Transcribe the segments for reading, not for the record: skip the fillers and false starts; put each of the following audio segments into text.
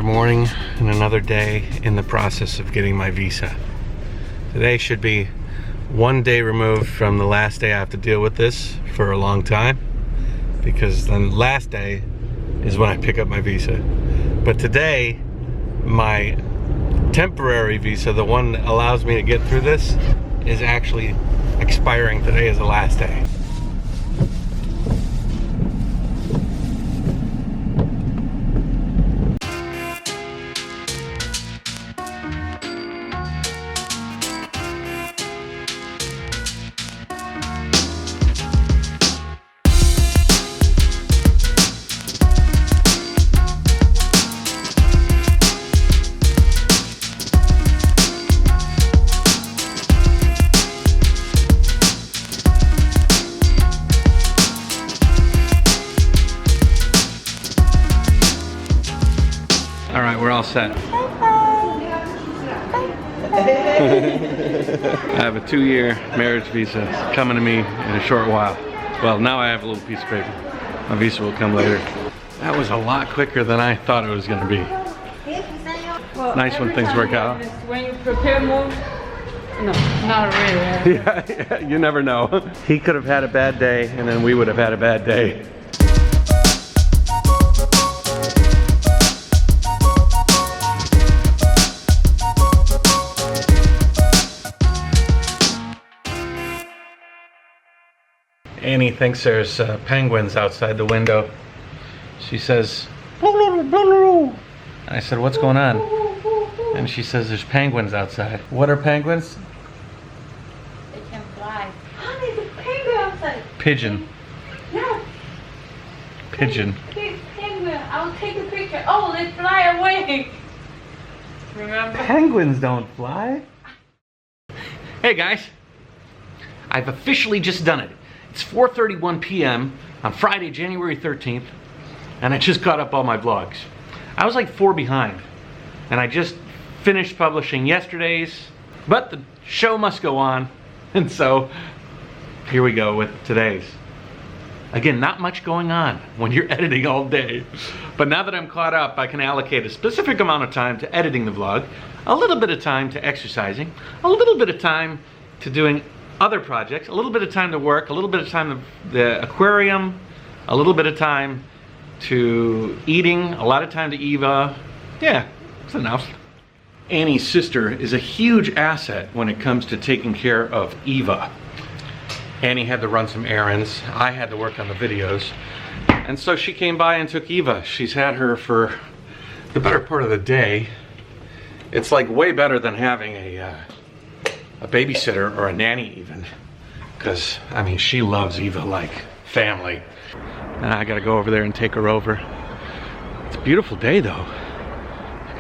Another morning and another day in the process of getting my visa. Today should be one day removed from the last day I have to deal with this for a long time, because the last day is when I pick up my visa. But today, my temporary visa, the one that allows me to get through this, is actually expiring. Today is the last day. We're all set. I have a 2-year marriage visa coming to me in a short while. Well, now I have a little piece of paper. My visa will come later. That was a lot quicker than I thought it was going to be. Nice when things work out. When you prepare more, no, not really. Yeah, you never know. He could have had a bad day, and then we would have had a bad day. Annie thinks there's penguins outside the window. She says, and I said, what's going on? And she says, there's penguins outside. What are penguins? They can fly. Honey, the penguin outside. Pigeon. Yeah. Pigeon. Big penguin. I'll take a picture. Oh, they fly away. Remember? Penguins don't fly. Hey guys, I've officially just done it. It's 4:31 p.m. on Friday, January 13th, and I just caught up all my vlogs. I was like 4 behind, and I just finished publishing yesterday's, but the show must go on, and so here we go with today's. Again, not much going on when you're editing all day, but now that I'm caught up, I can allocate a specific amount of time to editing the vlog, a little bit of time to exercising, a little bit of time to doing other projects, a little bit of time to work, a little bit of time to the aquarium, a little bit of time to eating, a lot of time to Eva. Yeah, it's enough. Annie's sister is a huge asset when it comes to taking care of Eva. Annie had to run some errands, I had to work on the videos, and so she came by and took Eva. She's had her for the better part of the day. It's like way better than having a babysitter or a nanny even, because I mean she loves Eva like family, and I gotta go over there and take her over. It's a beautiful day though.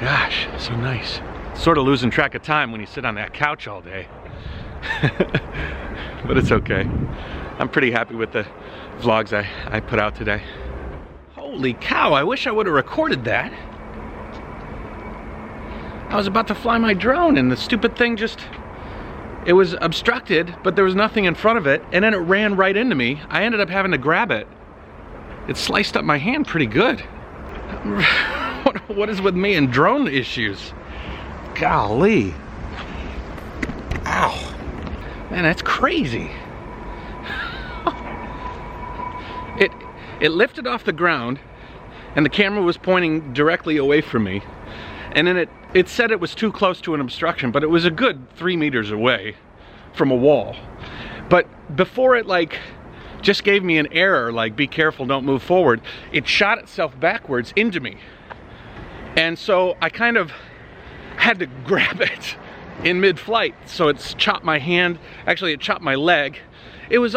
Gosh, so nice. Sort of losing track of time when you sit on that couch all day. But it's okay. I'm pretty happy with the vlogs I put out today. Holy cow, I wish I would have recorded that. I was about to fly my drone and the stupid thing just, it was obstructed, but there was nothing in front of it, and then it ran right into me. I ended up having to grab it. It sliced up my hand pretty good. What is with me and drone issues? Golly. Ow. Man, that's crazy. It lifted off the ground, and the camera was pointing directly away from me. And then it said it was too close to an obstruction, but it was a good 3 meters away from a wall. But before it like just gave me an error, like be careful, don't move forward, it shot itself backwards into me. And so I kind of had to grab it in mid-flight. So it's chopped my hand, actually it chopped my leg. It was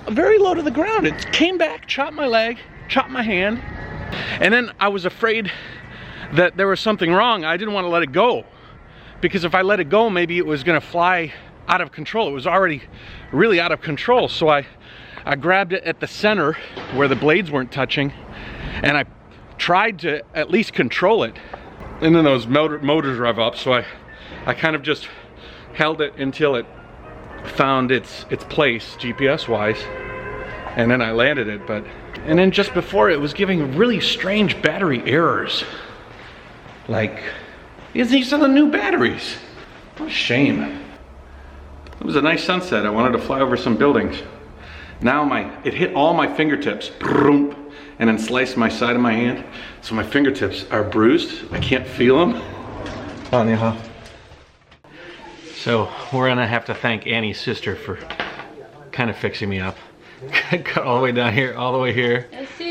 very low to the ground. It came back, chopped my leg, chopped my hand. And then I was afraid that there was something wrong. I didn't want to let it go, because if I let it go, maybe it was going to fly out of control. It was already really out of control. So I grabbed it at the center where the blades weren't touching, and I tried to at least control it. And then those motors rev up, so I kind of just held it until it found its place GPS wise, and then I landed it. And then just before, it was giving really strange battery errors. Like, these are the new batteries. What a shame. It was a nice sunset. I wanted to fly over some buildings. Now it hit all my fingertips, and then sliced my side of my hand. So my fingertips are bruised. I can't feel them. So we're gonna have to thank Annie's sister for kind of fixing me up. Got all the way down here, all the way here.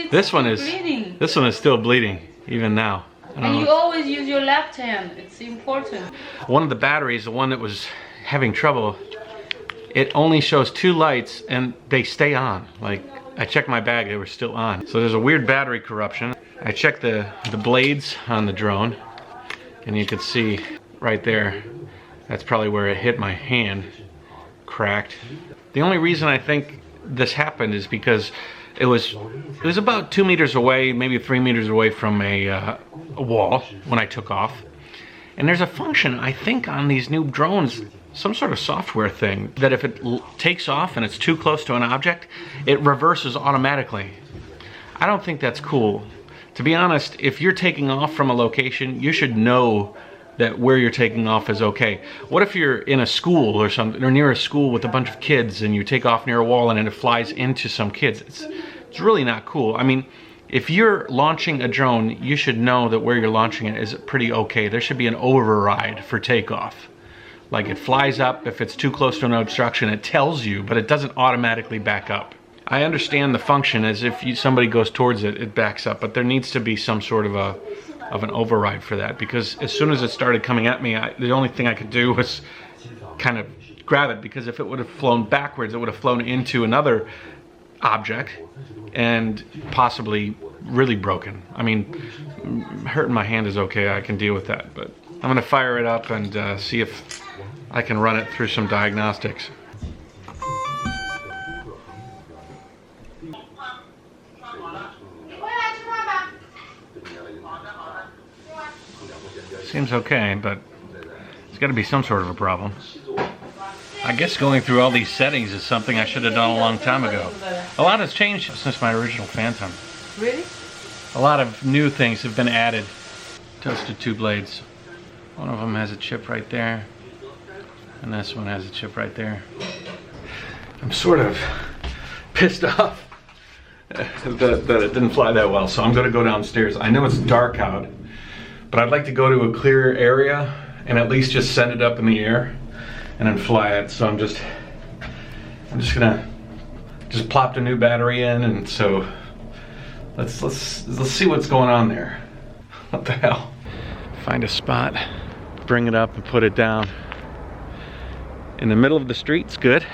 This one is still bleeding, even now. And you always use your left hand. It's important. One of the batteries, the one that was having trouble, it only shows 2 lights and they stay on. Like, I checked my bag, they were still on. So there's a weird battery corruption. I checked the blades on the drone, and you could see right there, that's probably where it hit my hand, cracked. The only reason I think this happened is because it was about 2 meters away, maybe 3 meters away from a wall when I took off. And there's a function, I think, on these new drones, some sort of software thing, that if it takes off and it's too close to an object, it reverses automatically. I don't think that's cool. To be honest, if you're taking off from a location, you should know that where you're taking off is okay. What if you're in a school or something, or near a school with a bunch of kids, and you take off near a wall and it flies into some kids? It's really not cool. I mean, if you're launching a drone, you should know that where you're launching it is pretty okay. There should be an override for takeoff. Like, it flies up, if it's too close to an obstruction, it tells you, but it doesn't automatically back up. I understand the function as if somebody goes towards it, it backs up, but there needs to be some sort of an override for that, because as soon as it started coming at me, the only thing I could do was kind of grab it, because if it would have flown backwards, it would have flown into another object and possibly really broken. I mean, hurting my hand is okay, I can deal with that, but I'm gonna fire it up and see if I can run it through some diagnostics. Seems okay, but there's got to be some sort of a problem. I guess going through all these settings is something I should have done a long time ago. A lot has changed since my original Phantom. Really? A lot of new things have been added. Toasted 2 blades. One of them has a chip right there, and this one has a chip right there. I'm sort of pissed off that it didn't fly that well, so I'm going to go downstairs. I know it's dark out, but I'd like to go to a clear area and at least just send it up in the air and then fly it. So I'm just gonna plop a new battery in, and so let's see what's going on there. What the hell? Find a spot, bring it up and put it down. In the middle of the street's good.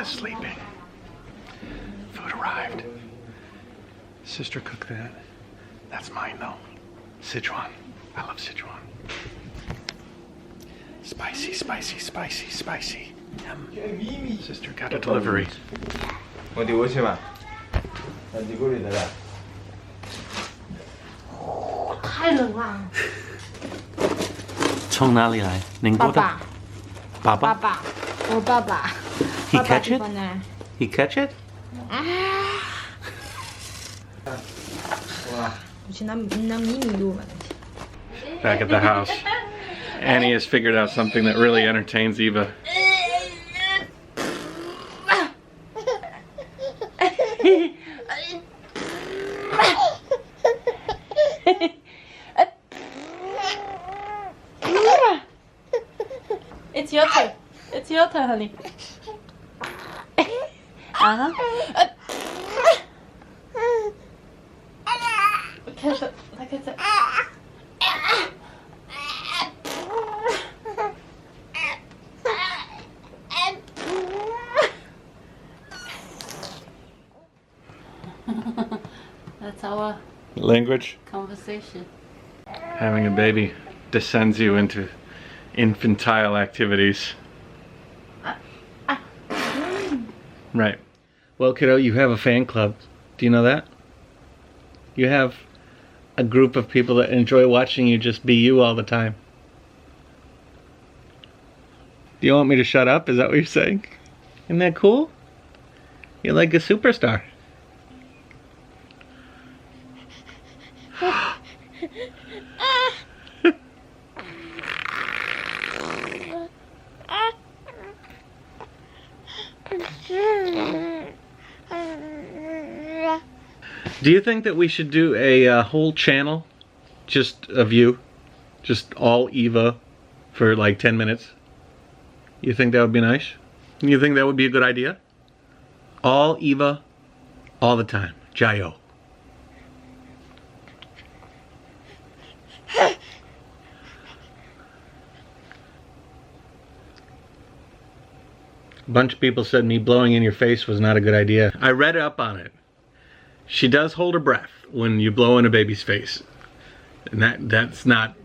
Sleeping. Food arrived. Sister cooked that. That's mine though. Sichuan. I love Sichuan. Spicy, spicy, spicy, spicy. Yum. Sister got a delivery. 我丢过去吧，丢过去的了。太冷了。从哪里来？宁波的。爸爸。爸爸，我爸爸。 He catch it? He catch it? Back at the house, Annie has figured out something that really entertains Eva. honey. Uh-huh. Look at it. That's our Language. conversation. Having a baby descends you into infantile activities. Right. Well, kiddo, you have a fan club. Do you know that? You have a group of people that enjoy watching you just be you all the time. Do you want me to shut up? Is that what you're saying? Isn't that cool? You're like a superstar. Do you think that we should do a whole channel just of you? Just all Eva for like 10 minutes? You think that would be nice? You think that would be a good idea? All Eva, all the time. JaYoe. A bunch of people said me blowing in your face was not a good idea. I read up on it. She does hold her breath when you blow in a baby's face. And that's not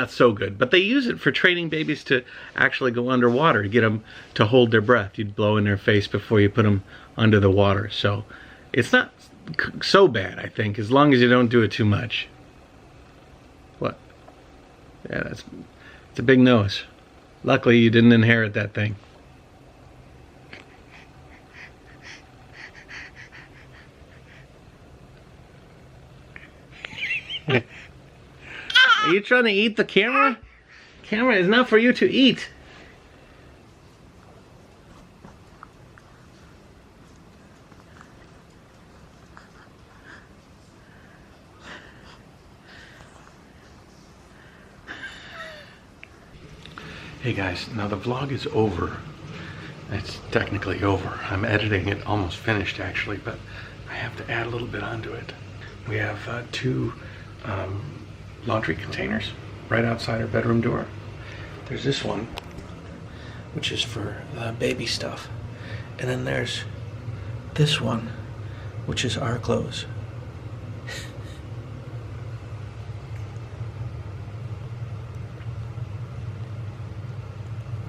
so good. But they use it for training babies to actually go underwater, to get them to hold their breath. You'd blow in their face before you put them under the water. So it's not so bad, I think, as long as you don't do it too much. What? Yeah, it's a big nose. Luckily, you didn't inherit that thing. Are you trying to eat the camera? Camera is not for you to eat. Hey guys, now the vlog is over. It's technically over. I'm editing it, almost finished actually, but I have to add a little bit onto it. We have two laundry containers right outside our bedroom door. There's this one, which is for baby stuff. And then there's this one, which is our clothes.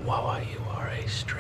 Wawa, you are a stretch.